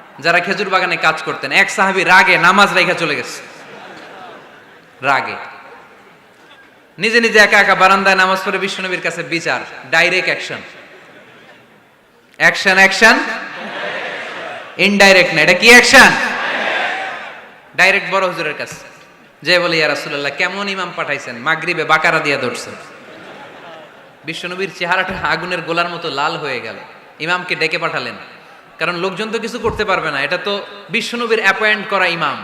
যারা খেজুর বাগানে কাজ করতেন, এক সাহাবী রাগে নামাজ রাইখা চলে গেছে। রাগে নিজে নিজে একা একা বারান্দায় নামাজ পড়ে বিশ্বনবীর কাছে বিচার, direct action. Action action indirect না, এটা কি অ্যাকশন? ডাইরেক্ট বড় হুজুরের কাছে যে বলে, ইয়া রাসূলুল্লাহ, কেমন ইমাম পাঠাইছেন, মাগরিবে বাকারা দিয়া ধরছেন। বিশ্বনবীর চেহারাটা আগুনের গোলার মতো লাল হয়ে গেল। ইমামকে ডেকে পাঠালেন, কারণ লোকজন তো কিছু করতে পারবে না, এটা তো বিশ্বনবীর অ্যাপয়েন্ট করা ইমাম।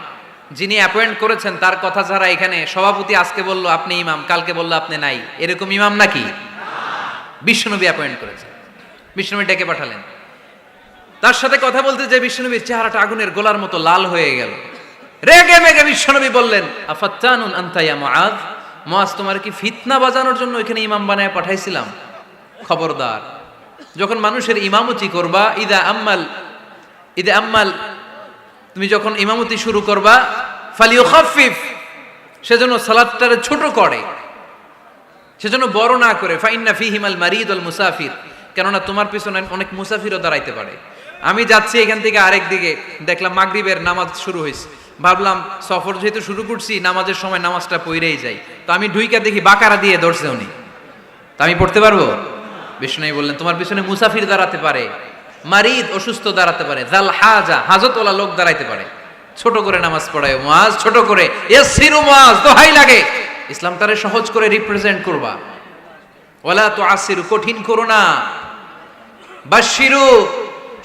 যিনি অ্যাপয়েন্ট করেছেন তার কথা ছাড়া এখানে সভাপতি আজকে বলল আপনি ইমাম, কালকে বলল আপনি নাই, এরকম ইমাম নাকি? বিশ্বনবী অ্যাপয়েন্ট করেছেন। বিশ্বনবী ডেকে পাঠালেন, তার সাথে কথা বলতে যে বিশ্বনবীর চেহারাটা আগুনের গোলার মতো লাল হয়ে গেল। রেগে মেগে বিশ্বনবী বললেন, আফাত্তানুন আনতা ইয়া মুআয, মুআয, তোমার কি ফিতনা বাজানোর জন্য এখানে ইমাম বানায় পাঠাইছিলাম? খবরদার, যখন মানুষের ইমামতি করবা, ইদা আম্মাল, তুমি যখন ইমামতি শুরু করবা, ফালিউখাফফিফ, সেজন্য সালাতটারে ছোট করে, সেজন্য বড় না করে। ফাইন্না ফীহিমাল মারিদ ওয়াল মুসাফির, কেননা তোমার পিছনে অনেক মুসাফিরও দাঁড়াইতে পারে। আমি যাচ্ছি এখান থেকে আরেক দিকে, দেখলাম মাগরিবের নামাজ শুরু হয়েছে, ভাবলাম সফর যেহেতু শুরু করছি, নামাজের সময় নামাজটা পড়েই যাই, তো আমি ঢুইকা দেখি বাকারা দিয়ে ধরছে উনি, তা আমি পড়তে পারবো? বিষ্ণু বললেন, তোমার পিছনে মুসাফির দাঁড়াতে পারে, মারিদ অসুস্থ দাঁড়াতে পারে, জাল হাজা হাজতওয়ালা লোক দাঁড়াইতে পারে। ছোট করে নামাজ পড়ায় মুআয, ছোট করে। ইয়াসসিরু মুআয, দোহাই লাগে, ইসলাম তারে সহজ করে রিপ্রেজেন্ট করবা। ওয়ালা তুআসসিরু, কঠিন করো না। বাশশিরু,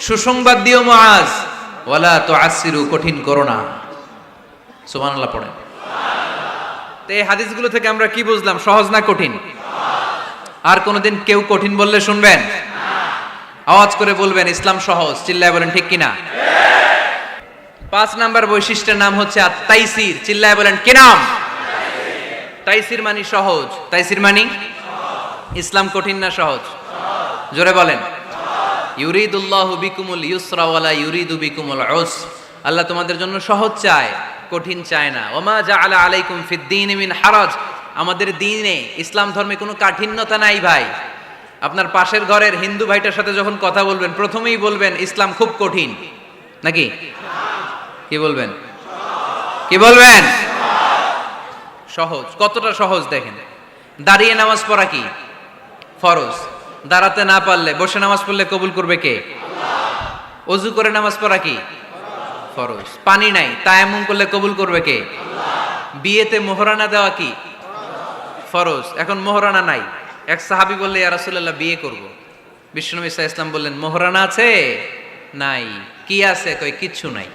সুসংবাদ দিও মুআয, ওয়ালা তুআসসিরু, কঠিন করো না। সুবহানাল্লাহ পড়েন। তো এই হাদিসগুলো থেকে আমরা কি বুঝলাম? সহজ না কঠিন? আর কোনদিন কেউ কঠিন বললে শুনবেন? আওয়াজ করে বলবেন ইসলাম সহজ, চিল্লায় বলেন ঠিক কিনা? 5 নাম্বার বৈশিষ্ট্যের নাম হচ্ছে আত-তাইসির। চিল্লায় বলেন কি নাম? তাইসির মানে সহজ। তাইসির মানে ইসলাম কঠিন না সহজ? জোরে বলেন। ইউরিদুল্লাহু বিকুমুল ইউসরা ওয়ালা ইউরিদু বিকুমুল উসর, আল্লাহ তোমাদের জন্য সহজ চায়, কঠিন চায় না। ওমা জাআলা আলাইকুম ফিদ-দীন মিন হারাজ, আমাদের দ্বীনে, ইসলাম ধর্মে কোনো কাঠিন্যতা নাই ভাই। আপনার পাশের ঘরের হিন্দু ভাইটার সাথে যখন কথা বলবেন, প্রথমেই বলবেন ইসলাম খুব কঠিন, নাকি? কি বলবেন? কি বলবেন? সহজ। কতটা সহজ দেখেন। দাঁড়িয়ে নামাজ পড়া কি ফরজ, দাঁড়াতে না পারলে বসে নামাজ পড়লে কবুল করবে কে? আল্লাহ। ওযু করে নামাজ পড়া কি ফরজ। পানি নাই, তায়াম্মুম করলে কবুল করবে কে? আল্লাহ। বিয়েতে মোহরানা দেওয়া কি ফরজ। এখন মোহরানা নাই, এক সাহাবী বললে, ইয়া রাসূলুল্লাহ, বিয়ে করব। বিশ্বনবী সাল্লাল্লাহু আলাইহি ওয়াসাল্লাম বললেন, মোহরানা আছে? নাই। কি আছে? কই কিচ্ছু নাই।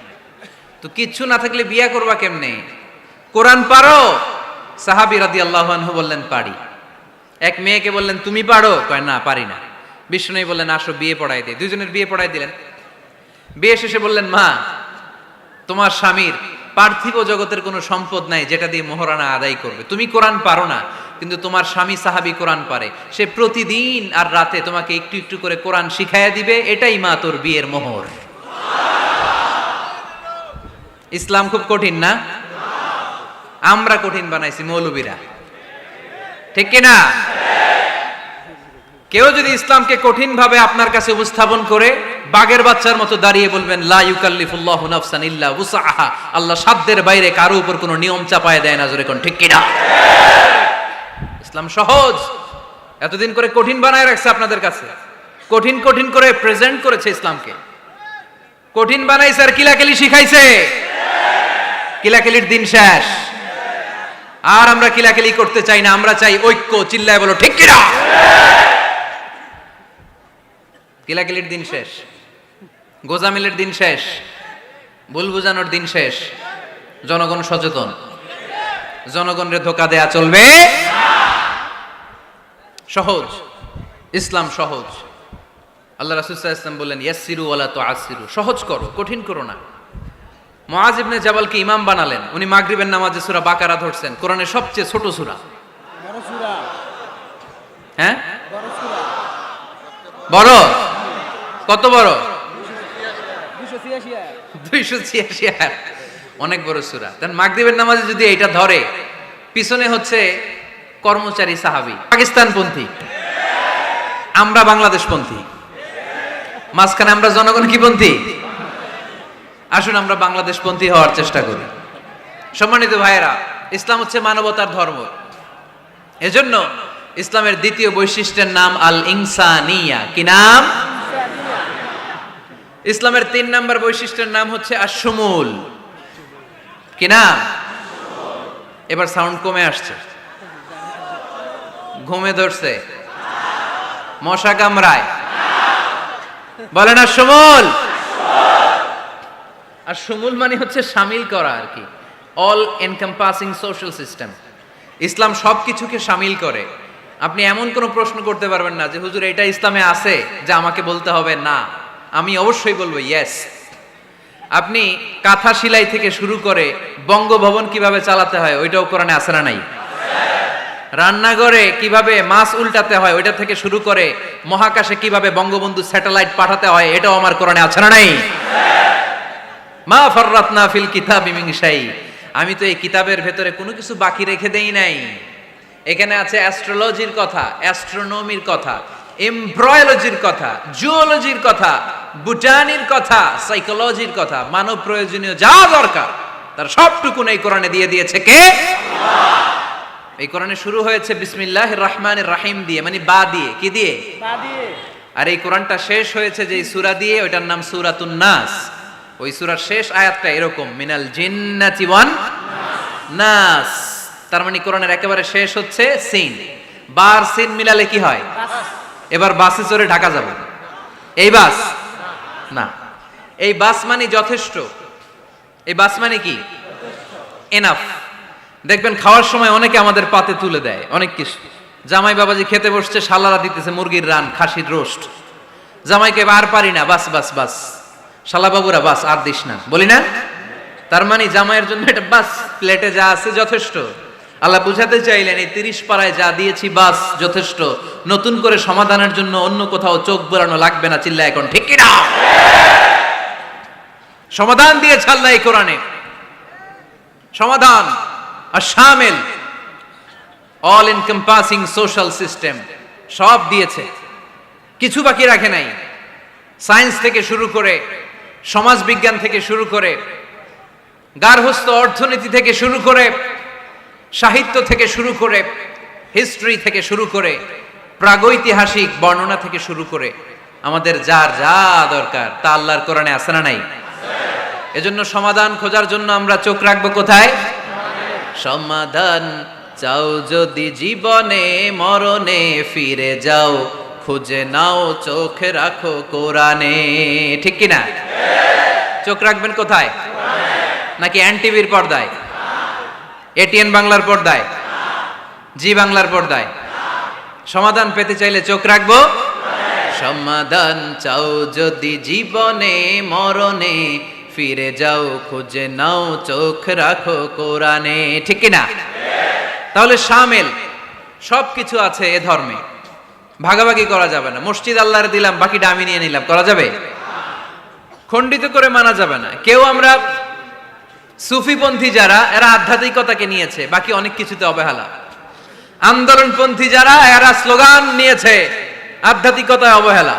তো কিচ্ছু না থাকলে বিয়ে করবা কেমনে? কোরআন পারো? সাহাবী রাদিয়াল্লাহু আনহু বললেন, পারি। এক মেয়েকে বললেন, তুমি পারো? কয় না, পারি না। বিশ্বনবী বললেন, আসো বিয়ে পড়াই দিই। দুইজনের বিয়ে পড়াই দিলেন। বিয়ে শেষে বললেন, মা, তোমার স্বামীর পার্থিব জগতের কোনো সম্পদ নাই যেটা দিয়ে মোহরানা আদায় করবে। তুমি কোরআন পারো না, কিন্তু তোমার স্বামী সাহাবী কোরআন পারে, সে প্রতিদিন আর রাতে তোমাকে একটু একটু করে কোরআন শিখাইয়া দিবে, এটাই মা তোর বিয়ের মোহর। ইসলাম খুব কঠিন না? আমরা কঠিন বানাইছি মৌলবীরা, ঠিক কিনা? কেউ যদি ইসলামকে কঠিন ভাবে আপনার কাছে উপস্থাপন করে, বাঘের বাচ্চার মতো দাঁড়িয়ে বলবেন, লা ইউকাল্লিফুল্লাহু নাফসান ইল্লা উসআহা, আল্লাহ সাধ্যের বাইরে কারো উপর কোনো নিয়ম চাপায় দেয় না। জোরে কোন ঠিক কিনা? ইসলাম সহজ। এতদিন করে কঠিন বানায় রাখছে আপনাদের কাছে, কঠিন কঠিন করে প্রেজেন্ট করেছে ইসলামকে, কঠিন বানাইছে আর কিলাকিলি শিখাইছে। কিলাকিলির দিন শেষ। আর আমরা কিলাকিলি করতে চাই না, আমরা চাই ঐক্য। চিল্লায় বলো ঠিক কিনা? কিলাকিলির দিন শেষ, গোজামিলের দিন শেষ, ভুল বুঝানোর দিন শেষ। জনগণ সচেতন, জনগণরে ধোকা দেয়া চলবে না। সহজ, ইসলাম সহজ। আল্লাহ রাসূল সাল্লাল্লাহু আলাইহি ওয়াসাল্লাম বললেন, ইয়াসসিরু ওয়ালা তুআসসিরু, সহজ করো, কঠিন করো না। মুআয ইবনে জাবালকে ইমাম বানালেন, উনি মাগরিবের নামাজে সূরা বাকারা ধরছেন, কোরআনের সবচেয়ে ছোট সূরা। বড় সূরা? হ্যাঁ, বড় সূরা। বড়? কত বড়? 286 আয়াত, অনেক বড় সূরা। দেন মাগরিবের নামাজে যদি এটা ধরে, পিছনে হচ্ছে কর্মচারী সাহাবী, পাকিস্তানপন্থী, আমরা বাংলাদেশপন্থী, মাঝখানে আমরা জনগণ কি পন্থী? আসুন আমরা বাংলাদেশপন্থী হওয়ার চেষ্টা করি। সম্মানিত ভাইয়েরা, ইসলাম হচ্ছে মানবতার ধর্ম। এজন্য ইসলামের দ্বিতীয় বৈশিষ্ট্যের নাম আল ইনসানিয়া। কি নাম? ইসলামের 3 নম্বর বৈশিষ্ট্যের নাম হচ্ছে আশ-শুমুল। কি নাম? এবার সাউন্ড কমে আসছে। ঘুমে ধরছে? মশা কামড়ায়? বলেন আশ-শুমুল। আশ-শুমুল মানে হচ্ছে শামিল করা আর কি, অল এনকম্পাসিং সোশ্যাল সিস্টেম। ইসলাম সবকিছুকে শামিল করে। আপনি এমন কোনো প্রশ্ন করতে পারবেন না যে হুজুর এটা ইসলামে আছে যা আমাকে বলতে হবে না, আমি অবশ্যই বলবো ইয়েস। আপনি কাঁথা সেলাই থেকে শুরু করে বঙ্গভবন কিভাবে চালাতে হয় ওইটাও কোরআনে আছে না নাই? রান্নাঘরে কিভাবে মাছ উল্টাতে হয় ওইটা থেকে শুরু করে মহাকাশে কিভাবে বঙ্গবন্ধু স্যাটেলাইট পাঠাতে হয় এটাও আমার কোরআনে আছে না নাই? মা ফাররাতনা ফিল কিতাবি মিন শাই। আমি তো এই কিতাবের ভেতরে কোনো কিছু বাকি রেখে দেই নাই। এখানে আছে অ্যাস্ট্রোলজির কথা, অ্যাস্ট্রোনমির কথা, এমব্রয়োলজির কথা, জুওলজির কথা, বুটানির কথা, সাইকোলজির কথা, মানব প্রয়োজনীয় যা দরকার তার সবটুকুন এই কোরআনে দিয়ে দিয়েছে কে? এই কোরআনে শুরু হয়েছে বিসমিল্লাহির রহমানির রহিম দিয়ে, মানে বা দিয়ে। কি দিয়ে? বা দিয়ে। আর এই কোরআনটা শেষ হয়েছে যে সূরা দিয়ে, ওইটার নাম সূরাতুন নাস। ওই সূরার শেষ আয়াতটা এরকম, মিনাল জিন্নাতি ওয়ান নাস। তার মানে কোরআনের একেবারে শেষ হচ্ছে সিন। বার সিন মিলালে কি হয়? এবার বাসে চড়ে ঢাকা যাব। এই বাস না, এই বাস মানে যথেষ্ট। এই বাস মানে কি? এনাফ। দেখবেন খাওয়ার সময় অনেকে আমাদের পাতে তুলে দেয় অনেক কিছু। জামাই বাবাজি খেতে বসছে, শালারা দিতেছে মুরগির রান, খাসির রোস্ট। জামাইকে আর পারি না, বাস বাস বাস। শালা বাবুরা বাস আর দিস না, বলি না? তার মানে জামাইয়ের জন্য এটা বাস, প্লেটে যা আছে যথেষ্ট। আল্লাহ বুঝাতে চাইলেন এই 30 পাড়ায় যা দিয়েছি বাস যথেষ্ট, নতুন করে সমাধানের জন্য অন্য কোথাও চোখ বোলানো লাগবে না। চিল্লা এখন ঠিক কি না? সমাধান দিয়েছে আল্লাহ এই কোরআনে। সমাধান আর শামিল, অল এনকম্পাসিং সোশ্যাল সিস্টেম সব দিয়েছে, কিছু বাকি রাখে নাই। সায়েন্স থেকে শুরু করে, সমাজ বিজ্ঞান থেকে শুরু করে, গার্হস্থ্য অর্থনীতি থেকে শুরু করে, সাহিত্য থেকে শুরু করে, হিস্ট্রি থেকে শুরু করে, প্রাগৈতিহাসিক বর্ণনা থেকে শুরু করে আমাদের যার যা দরকার তা আল্লাহর কোরআনে আছে না নাই? এজন্য সমাধান খোঁজার জন্য আমরা চোখ রাখবো কোথায়? সমাধান চাও যদি জীবনে মরণে, ফিরে যাও খুঁজে নাও চোখ রাখো কোরআনে। ঠিক কি না? চোখ রাখবেন কোথায়? নাকি এনটিভির পর্দায়, এটিএন বাংলার পর্দায়, জি বাংলার পর্দায়? সমাধান পেতে চাইলে চোখ রাখবো। সমাধান চাও যদি জীবনে মরণে, ফিরে যাও খুঁজে নাও চোখ রাখো কোরআনে। ঠিক কি না? তাহলে শামিল সবকিছু আছে এ ধর্মে, ভাগাভাগি করা যাবে না। মসজিদ আল্লাহর দিলাম, বাকিটা আমি নিয়ে নিলাম, করা যাবে? খণ্ডিত করে মানা যাবে না। কেউ আমরা সুফিপন্থী যারা, এরা আধ্যাত্মিকতাকে নিয়েছে, বাকি অনেক কিছুতে অবহেলা। আন্দোলনপন্থী যারা, এরা স্লোগান নিয়েছে, আধ্যাত্মিকতায় অবহেলা।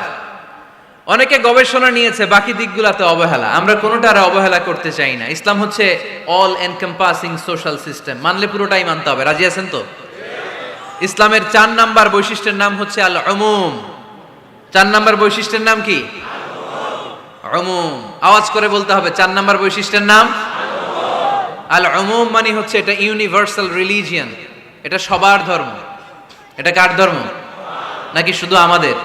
অনেকে গবেষণা নিয়েছে, বাকি দিকগুলোতে অবহেলা। আমরা কোনোটার অবহেলা করতে চাই না। ইসলাম হচ্ছে অল এনকম্পাসিং সোশ্যাল সিস্টেম, মানলে পুরোটাই মানতে হবে। রাজি আছেন তো? ইসলামের 4 নাম্বার বৈশিষ্ট্যের নাম হচ্ছে আল উমুম। 4 নাম্বার বৈশিষ্ট্যের নাম কি? উমুম। আওয়াজ করে বলতে হবে, 4 নাম্বার বৈশিষ্ট্যের নাম আল উমুম। মানে হচ্ছে এটা ইউনিভার্সাল রিলিজিয়ন, এটা সবার ধর্ম। এটা কার ধর্ম? নাকি শুধু আমাদের?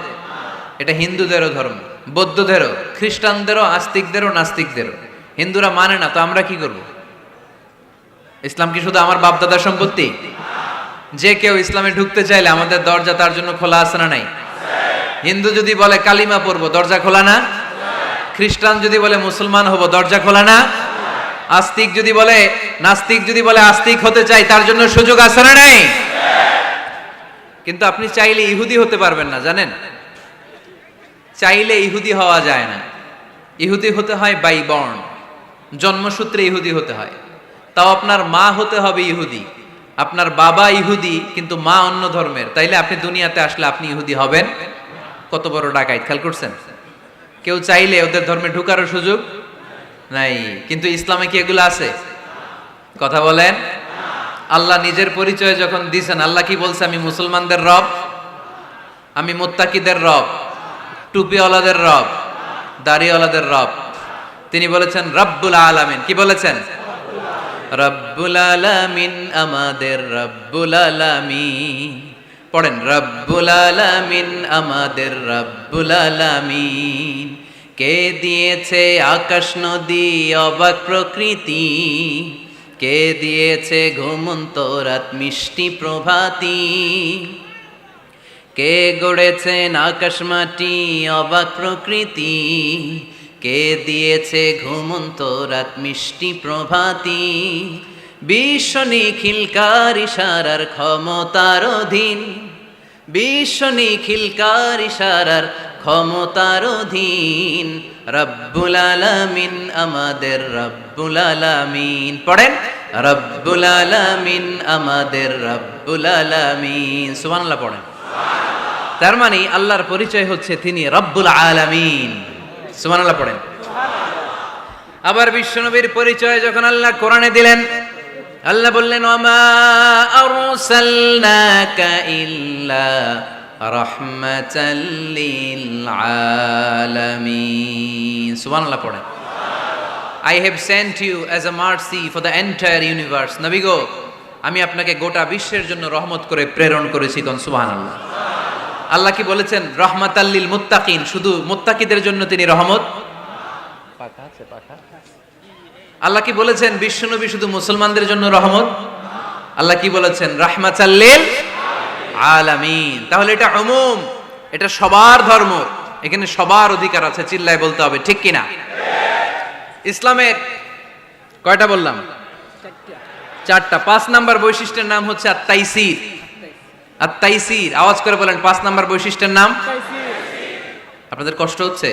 এটা হিন্দুদেরও ধর্ম, বৌদ্ধদেরও, খ্রিস্টানদেরও, আস্তিকদেরও, নাস্তিকদেরও। হিন্দুরা মানে না তো আমরা কি করব? ইসলাম কি শুধু আমার বাপদাদার সম্পত্তি? যে কেউ ইসলামে ঢুকতে চাইলে আমাদের দরজা তার জন্য খোলা আছে না নাই? হিন্দু যদি বলে কালিমা পড়বো, দরজা খোলা না? খ্রিস্টান যদি বলে মুসলমান হব, দরজা খোলা না? আস্তিক যদি বলে, নাস্তিক যদি বলে আস্তিক হতে চাই, তার জন্য সুযোগ আছে না নাই? কিন্তু আপনি চাইলে ইহুদি হতে পারবেন না, জানেন? চাইলে ইহুদি হওয়া যায় না। ইহুদি হতে হয় বাই বর্ন, জন্মসূত্রে ইহুদি হতে হয়। তাও আপনার মা হতে হবে ইহুদি, আপনার বাবা ইহুদি কিন্তু মা অন্য ধর্মের, তাইলে আপনি দুনিয়াতে আসলে আপনি ইহুদি হবেন? কত বড় ডাকাইত! খেয়াল করছেন? কেউ চাইলে ওদের ধর্মে ঢুকারও সুযোগ নাই। কিন্তু ইসলামে কি এগুলো আছে? কথা বলেন। আল্লাহ নিজের পরিচয় যখন দিয়েছেন, আল্লাহ কি বলছে? আমি মুসলমানদের রব, আমি মুত্তাকিদের রব, টুপিওয়ালাদের রব, দাড়িওয়ালাদের রব। তিনি বলেছেন রব্বুল আলামিন। কি বলেছেন? রব্বুল আলামিন, আমাদের রব্বুল আলামিন। পড়েন, রব্বুল আলামিন, আমাদের রব্বুল আলামিন। কে দিয়েছে আকাশ নদী অবাক প্রকৃতি, কে দিয়েছে ঘুমন্ত রাত মিষ্টি প্রভাতী, কে গড়েছেন আকাশ মাটি অবাক প্রকৃতি, কে দিয়েছে ঘুমন্ত রাত মিষ্টি প্রভাতী। বিশ্ব নিখিলকার ইশারার ক্ষমতার অধীন, বিশ্ব নিখিলকার ইশারার ক্ষমতার অধীন। রব্বুল আলামিন, আমাদের রব্বুল আলামিন। পড়েন, রব্বুল আলামিন, আমাদের রব্বুল আলামিন। সুবহানাল্লাহ পড়েন। তার মানে আল্লাহর পরিচয় হচ্ছে তিনি রব্বুল আলামিন। সুবহানাল্লাহ পড়েন। আবার বিশ্বনবীর পরিচয় যখন আল্লাহ কোরআনে দিলেন, আল্লাহ বললেন ওয়ামা আরসালনাকা ইল্লা রাহমাতাল লিল আলামিন। সুবহানাল্লাহ পড়েন। I have sent you as a mercy for the entire universe. নবী গো, আমি আপনাকে গোটা বিশ্বের জন্য রহমত করে প্রেরণ করেছি। কোন সুবহানাল্লাহ। আল্লাহ কি বলেছেন? রহমাতাল লিল মুত্তাকিন, শুধু মুত্তাকিদের জন্য তিনি রহমত। পাখা আছে পাখা। আল্লাহ কি বলেছেন? বিশ্বনবী শুধু মুসলমানদের জন্য রহমত। আল্লাহ কি বলেছেন? রাহমাতাল লিল আলামিন। তাহলে এটা উমুম, এটা সবার ধর্ম, এখানে সবার অধিকার আছে। চিল্লায় বলতে হবে, ঠিক কিনা? ইসলামের কয়টা বললাম? চারটা। 5 নাম্বার বৈশিষ্ট্যের নাম হচ্ছে আত-তাইসির। আত-তাইসির, আওয়াজ করে বলেন, 5 নাম্বার বৈশিষ্ট্যের নাম। আপনাদের কষ্ট হচ্ছে?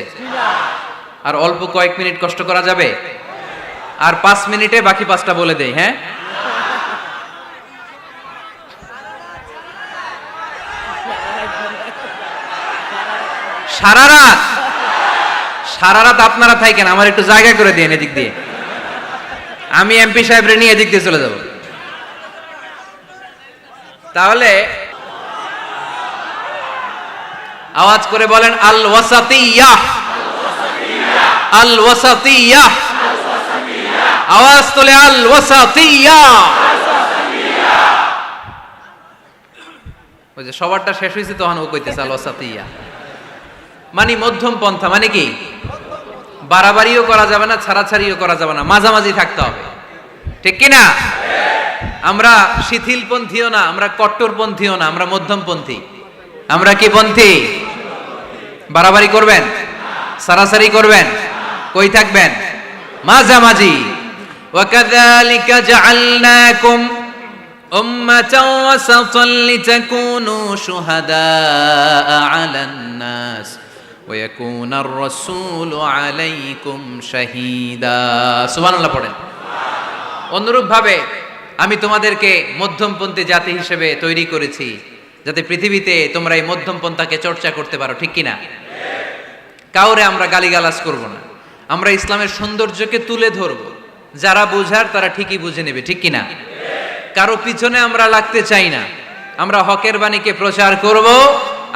আর অল্প কয়েক মিনিট কষ্ট করা যাবে? আর 5 মিনিটে বাকি 5টা বলে দেই। হ্যাঁ, সারা রাত, সারা রাত আপনারা থাকেন, আমার একটু জায়গা করে দিন এদিক দিয়ে। আমি এমপি সাহেবরে নিয়ে এদিক দিয়ে চলে যাব। তাহলে আওয়াজ করে বলেন আল ওয়াসাতিয়্যা, আল ওয়াসাতিয়্যা। আওয়াজ তোলে আল ওয়াসাতিয়্যা। ওই যে সবারটা শেষ হয়েছে তখন ও কইতেছে আল ওয়াসাতিয়্যা, মানে মধ্যম পন্থা। মানে কি? বাড়াবাড়িও করা যাবে না, ছাড়াছাড়িও করা যাবে না, মাঝামাঝি থাকতে হবে, ঠিক কিনা? আমরা শিথিলপন্থীও না, আমরা কট্টরপন্থীও না, আমরা মধ্যমপন্থী। আমরা কি পন্থী? বাড়াবাড়ি করবেন, সারাসারি করবেন, কই থাকবেন? মাঝামাঝি। ওয়াকাযালিকা জাআলনাকুম উম্মাতাও ওয়াসাতান লিতাকুনু শুহাদাআ আলান নাস ওয়া ইয়াকুনার রাসূলু আলাইকুম শাহীদা। সুবহানাল্লাহ পড়েন। অনুরূপ ভাবে আমি তোমাদেরকে মধ্যমপন্থী জাতি হিসেবে তৈরি করেছি, যাতে পৃথিবীতে তোমরা এই মধ্যমপন্থাকে চর্চা করতে পারো, ঠিক কিনা? কাউরে আমরা গালিগালাজ করব না, আমরা ইসলামের সৌন্দর্যকে তুলে ধরব। যারা বোঝার তারা ঠিকই বুঝে নেবে, ঠিক কিনা? কারো পিছনে আমরা লাগতে চাই না, আমরা হকের বাণীকে প্রচার করব।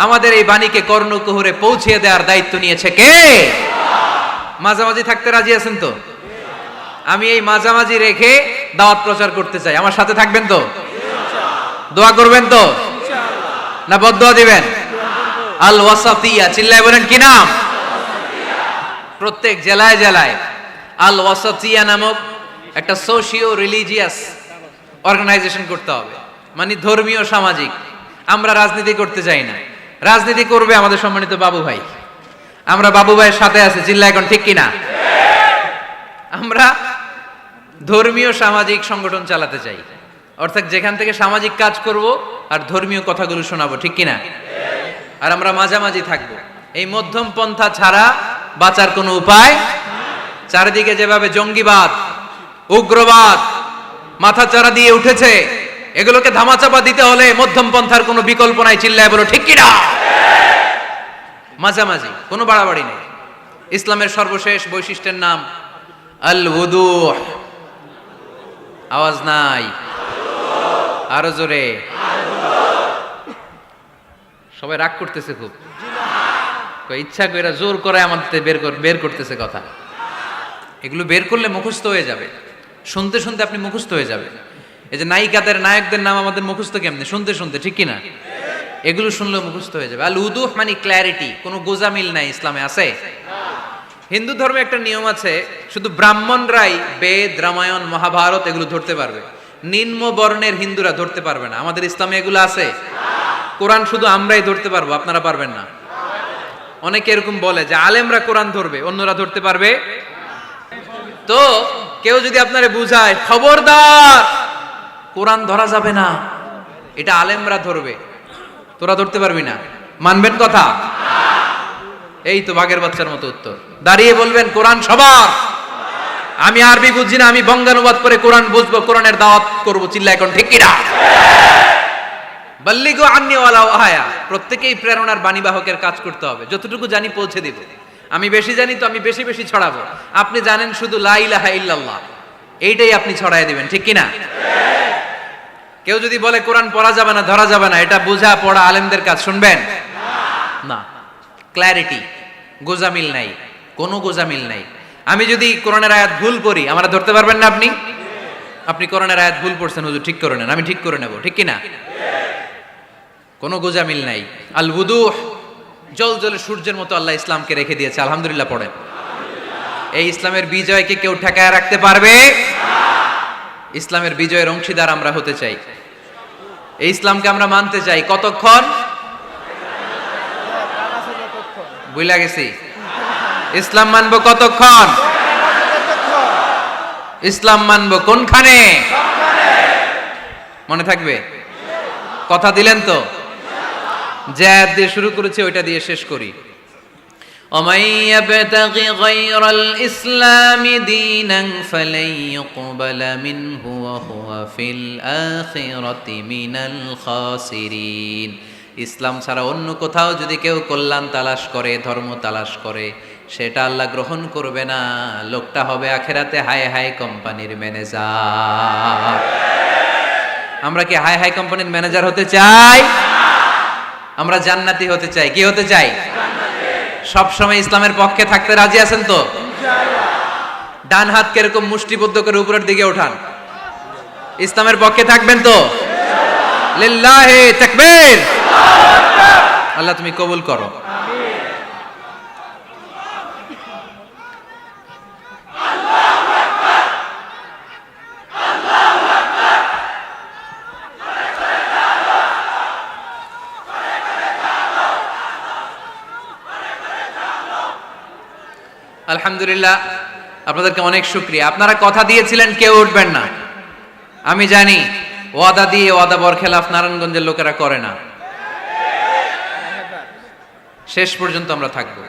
আমাদের এই বাণীকে কর্ণকুহরে পৌঁছে দেওয়ার দায়িত্ব নিয়েছে কে? মাঝামাঝি থাকতে রাজি আছেন তো? আমি এই মাঝামাঝি রেখে দাওয়াত প্রচার করতে চাই। আমার সাথে থাকবেন তো? দোয়া করবেন তো? না বদদোয়া দিবেন? আল ওয়াসাতিয়্যা, চিল্লায় বলেন কি নাম? প্রত্যেক জেলায় জেলায় আল ওয়াসাতিয়্যা নামক একটা সোশিও রিলিজিয়াস অর্গানাইজেশন করতে হবে, মানে ধর্মীয় সামাজিক। আমরা রাজনীতি করতে চাই না, রাজনীতি করবে আমাদের সম্মানিত বাবু ভাই। আমরা বাবু ভাইয়ের সাথে আছি, চিল্লায় এখন, ঠিক কিনা? আমরা ধর্মীয় সামাজিক সংগঠন চালাতে চাই, অর্থাৎ যেখান থেকে সামাজিক কাজ করব আর ধর্মীয় কথাগুলো শোনাবো, ঠিক কিনা? আর আমরা মাঝামাঝি থাকবো। এই মধ্যম পন্থা ছাড়া বাঁচার কোনো উপায়। চারিদিকে যেভাবে জঙ্গিবাদ, উগ্রবাদ মাথাচাড়া দিয়ে উঠেছে, এগুলোকে ধামাচাপা দিতে হলে মধ্যম পন্থার কোনো বিকল্প নাই। চিল্লায় বলো, ঠিক কিনা? মাঝামাঝি, কোনো বাড়াবাড়ি নেই। ইসলামের সর্বশেষ বৈশিষ্ট্যের নাম আল উদুহ, আওয়াজ নাই, আরো জোরে। সবাই রাগ করতেছে খুব, ইচ্ছা করে জোর করে আমাদের বের করতেছে কথা। এগুলো বের করলে মুখস্থ হয়ে যাবে, শুনতে শুনতে আপনি মুখস্থ হয়ে যাবে। এই যে নায়িকাদের নায়কদের নাম আমাদের মুখস্থ কেমনে, শুনতে শুনতে, ঠিক কিনা? এগুলো শুনলেও মুখস্থ হয়ে যাবে। আল উদুহ মানে ক্ল্যারিটি, কোনো গোজামিল নাই ইসলামে আছে। হিন্দু ধর্মে একটা নিয়ম আছে, শুধু ব্রাহ্মণরাই বেদ, রামায়ণ, মহাভারত এগুলো ধরতে পারবে, নিম্ন বর্ণের হিন্দুরা ধরতে পারবে না। আমাদের ইসলামে এগুলো আছে। কোরআন শুধু আমরাই ধরতে পারবো, আপনারা পারবেন না। অনেকে এরকম বলে যে আলেমরা কোরআন ধরবে, অন্যরা ধরতে পারবে। তো কেউ যদি আপনারে বুঝায় খবরদার কোরআন ধরা যাবে না, এটা আলেমরা ধরবে, তোরা ধরতে পারবি না, মানবেন কথা? এই তো বাঘের বাচ্চার মতো উত্তর। দাঁড়িয়ে বলবেন কোরআন সবার। আমি আরবি বুঝি না, আমি বঙ্গানুবাদ করে কোরআন বুঝবো, কোরআনের দাওয়াত করবো, চিল্লা এখন ঠিক কিনা? বাল্লিগু আন্নি ওয়ালাউ আয়া। প্রত্যেকেই প্রেরণার বাণীবাহকের কাজ করতে হবে, যতটুকু জানি পৌঁছে দিব। আমি বেশি জানি তো আমি বেশি বেশি ছড়াবো। আপনি জানেন শুধু লা ইলাহা ইল্লাল্লাহ, এইটাই আপনি ছড়ায় দিবেন, ঠিক কিনা? কেউ যদি বলে কোরআন পড়া যাবে না, ধরা যাবে না, এটা বোঝা পড়া আলেমদের কাজ, শুনবেন না। ক্ল্যারিটি, গোজামিল নাই, কোনো গোজামিল নাই। আমি যদি কোরআনের আয়াত ভুল পড়ি, আমরা ধরতে পারবেন না। আপনি কোরআনের আয়াত ভুল পড়ছেন, হুজুর ঠিক করে নেন, আমি ঠিক করে নেব, ঠিক কিনা? কোনো গোজামিল নাই। আল উদুহ, জল জলে সূর্যের মতো আল্লাহ ইসলামকে রেখে দিয়েছে, আলহামদুলিল্লাহ পড়েন। এই ইসলামের বিজয়কে কেউ ঠেকায় রাখতে পারবে? ইসলামের বিজয়ের অংশীদার আমরা হতে চাই, এই ইসলামকে আমরা মানতে চাই। কতক্ষণ? বুঝলা গেছি। ইসলাম মানবো কতক্ষণ? ইসলাম মানবো কোনখানে? মনে থাকবে? কথা দিলেন তো? যে আয়াত দিয়ে শুরু করেছি ওইটা দিয়ে শেষ করি। ومن يبتغ غير الإسلام دينا فلن يقبل منه وهو في الآخرة من الخاسرين। ইসলাম ছাড়া অন্য কোথাও যদি কেউ কল্যাণ তালাশ করে, ধর্ম তালাশ করে, সেটা আল্লাহ গ্রহণ করবে না। লোকটা হবে আখেরাতে হাই হাই কোম্পানির ম্যানেজার। আমরা কি হাই হাই কোম্পানির ম্যানেজার হতে চাই? আমরা জান্নাতি হতে চাই। কি হতে চাই? সব সময় ইসলামের পক্ষে থাকতে রাজি আছেন তো? ডান হাত কিরকম মুষ্টিবদ্ধ করে উপরের দিকে ওঠান। ইসলামের পক্ষে থাকবেন তো? লিল্লাহি তাকবীর। আল্লাহ তুমি কবুল করো। আলহামদুলিল্লাহ, আপনাদেরকে অনেক শুকরিয়া। আপনারা কথা দিয়েছিলেন কেউ উঠবেন না। আমি জানি ওয়াদা দিয়ে ওয়াদা বরখেলাফ নারায়ণগঞ্জের লোকেরা করে না। শেষ পর্যন্ত আমরা থাকবো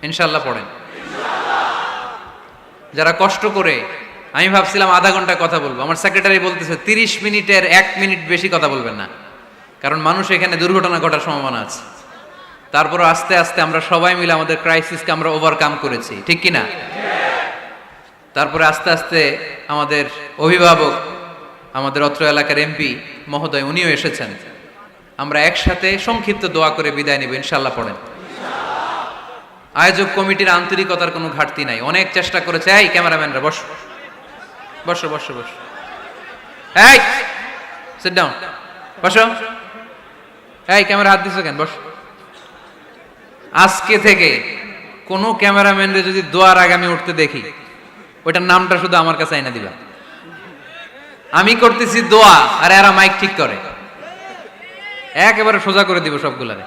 ইনশাআল্লাহ। পড়েন। যারা কষ্ট করে, আমি ভাবছিলাম আধা ঘন্টা কথা বলবো, আমার সেক্রেটারি বলতেছে 30 মিনিটের 1 মিনিট বেশি কথা বলবেন না, কারণ মানুষ এখানে দুর্ঘটনা ঘটার সম্ভাবনা আছে। তারপর আস্তে আস্তে আমরা সবাই মিলে আমাদের ক্রাইসিসকে আমরা ওভারকাম করেছি, ঠিক কিনা? তারপরে আস্তে আস্তে আমাদের অভিভাবক, আমাদের অত্র এলাকার এমপি মহোদয়, উনিও এসেছেন। আমরা একসাথে সংক্ষিপ্ত দোয়া করে বিদায় নেব ইনশাআল্লাহ। পড়েন। আয়োজক কমিটির আন্তরিকতার কোনো ঘাটতি নাই, অনেক চেষ্টা করেছে। এই ক্যামেরাম্যানরা বসো বসো বসো বসো, এই সিট ডাউন, বসো। এই ক্যামেরা হাত দিছো কেন? বসো। আজকে থেকে কোন ক্যামেরাম্যানরে যদি দোয়ার আগে আমি উঠতে দেখি, ওইটার নামটা শুধু আমার কাছে আইনা দিবা। আমি করতেছি দোয়া আর এরা মাইক ঠিক করে, একেবারে সোজা করে দিব সবগুলারে।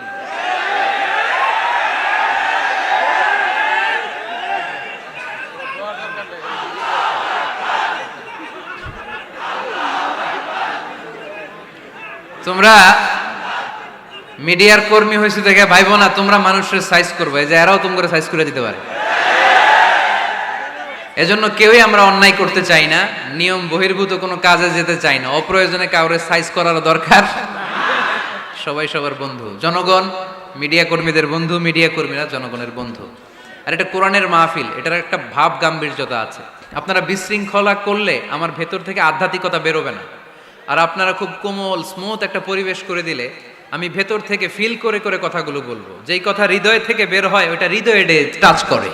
তোমরা মিডিয়ার কর্মী হয়েছে দেখে ভাইবো না তোমরা মানুষের সাইজ করবে, যে এরাও তোমরা সাইজ করে দিতে পারে। এজন্য কেউই আমরা অন্যায় করতে চাই না, নিয়ম বহির্ভূত কোনো কাজে যেতে চাই না, অপ্রয়োজনে কাউরে সাইজ করার দরকার। সবাই সবার বন্ধু। জনগণ মিডিয়া কর্মীদের বন্ধু, মিডিয়া কর্মীরা জনগণের বন্ধু। আর এটা কোরআনের মাহফিল, এটার একটা ভাব গাম্ভীর্যতা আছে। আপনারা বিশৃঙ্খলা করলে আমার ভেতর থেকে আধ্যাত্মিকতা বেরোবে না। আর আপনারা খুব কোমল স্মুথ একটা পরিবেশ করে দিলে আমি ভেতর থেকে ফিল করে করে কথাগুলো বলবো। যেই কথা হৃদয় থেকে বের হয় ওটা হৃদয়ে টাচ করে।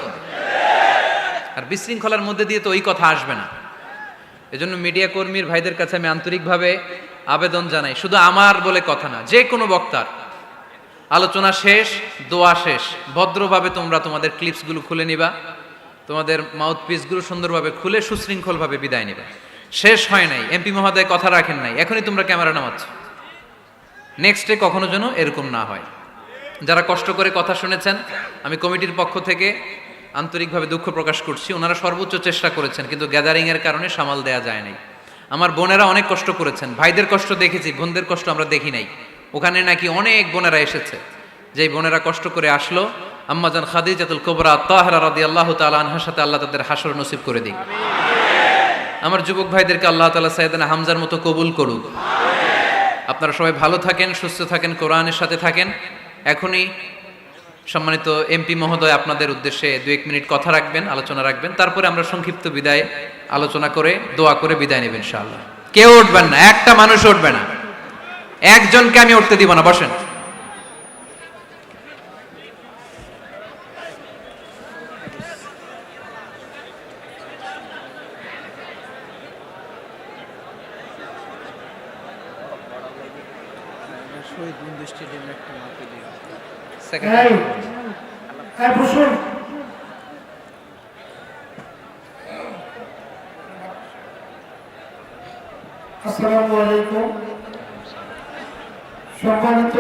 আর বিশৃঙ্খলার মধ্যে দিয়ে তো ওই কথা আসবে না। এজন্য মিডিয়া কর্মীর ভাইদের কাছে আমি আন্তরিকভাবে আবেদন জানাই, শুধু আমার বলে কথা না, যে কোনো বক্তার আলোচনা শেষ, দোয়া শেষ, ভদ্রভাবে তোমরা তোমাদের ক্লিপসগুলো খুলে নিবা, তোমাদের মাউথ পিসগুলো সুন্দরভাবে খুলে সুশৃঙ্খলভাবে বিদায় নিবা। শেষ হয় নাই, এমপি মহোদয় কথা রাখেন নাই, এখনই তোমরা ক্যামেরা নামাচ্ছ। নেক্সটে কখনো যেন এরকম না হয়। যারা কষ্ট করে কথা শুনেছেন, আমি কমিটির পক্ষ থেকে আন্তরিকভাবে দুঃখ প্রকাশ করছি। ওনারা সর্বোচ্চ চেষ্টা করেছেন, কিন্তু গ্যাদারিং এর কারণে সামাল দেয়া যায় নাই। আমার বোনেরা অনেক কষ্ট করেছেন, ভাইদের কষ্ট দেখেছি, বোনদের কষ্ট আমরা দেখি নাই। ওখানে নাকি অনেক বোনেরা এসেছে, যেই বোনেরা কষ্ট করে আসলো। আম্মাজান খাদিজাতুল কুবরা তাহরা রাদিয়াল্লাহু তাআলা আনহার সাথে আল্লাহ তাদের হাসর নসিব করে দিক। আমার যুবক ভাইদেরকে আল্লাহ তাআলা সাইয়েদনা হামজার মতো কবুল করুক। আপনারা সবাই ভালো থাকেন, সুস্থ থাকেন, কোরআনের সাথে থাকেন। এখনই সম্মানিত এমপি মহোদয় আপনাদের উদ্দেশ্যে 2-1 মিনিট কথা রাখবেন, আলোচনা রাখবেন। তারপরে আমরা সংক্ষিপ্ত বিদায় আলোচনা করে দোয়া করে বিদায় নেব ইনশাআল্লাহ। কেউ উঠবেন না, একটা মানুষ উঠবে না, একজনকে আমি উঠতে দিব না। বসেন। বসুন। আসসালামু আলাইকুম। সম্মানিত